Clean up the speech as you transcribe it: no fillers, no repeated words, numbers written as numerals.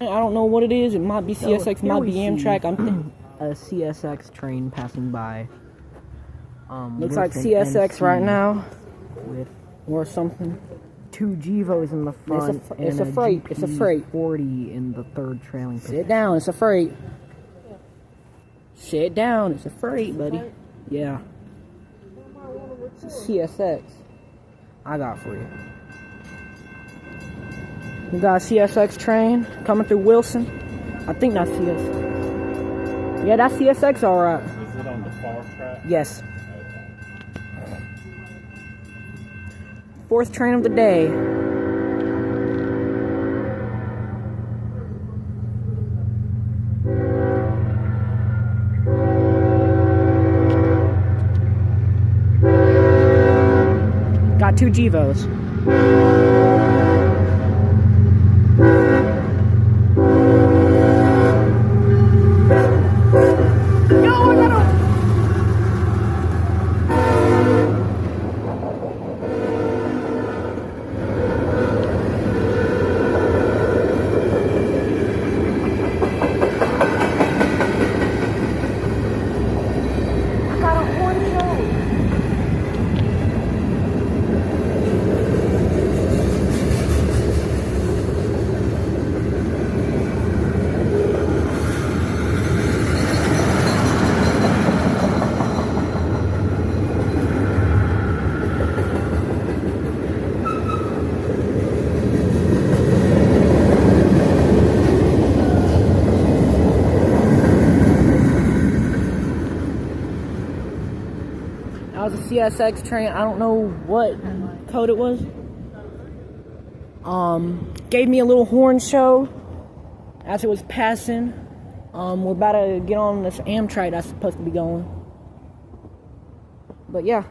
I don't know what it is. It might be CSX, might be Amtrak. I'm thinking a CSX train passing by. looks like CSX right now, with or something. 2 Gevos in the front. It's a freight. It's a freight. 40 in the third trailing. Sit down. It's a freight. Sit down. It's a freight, buddy. Yeah. It's a CSX. I got for you. We got a CSX train coming through Wilson. I think that's CSX. Yeah, that's CSX, all right. Is it on the far track? Yes. Fourth train of the day. Got 2 Gevos. That was a CSX train. I don't know what code it was. Gave me a little horn show as it was passing. We're about to get on this Amtrak that's supposed to be going. But yeah.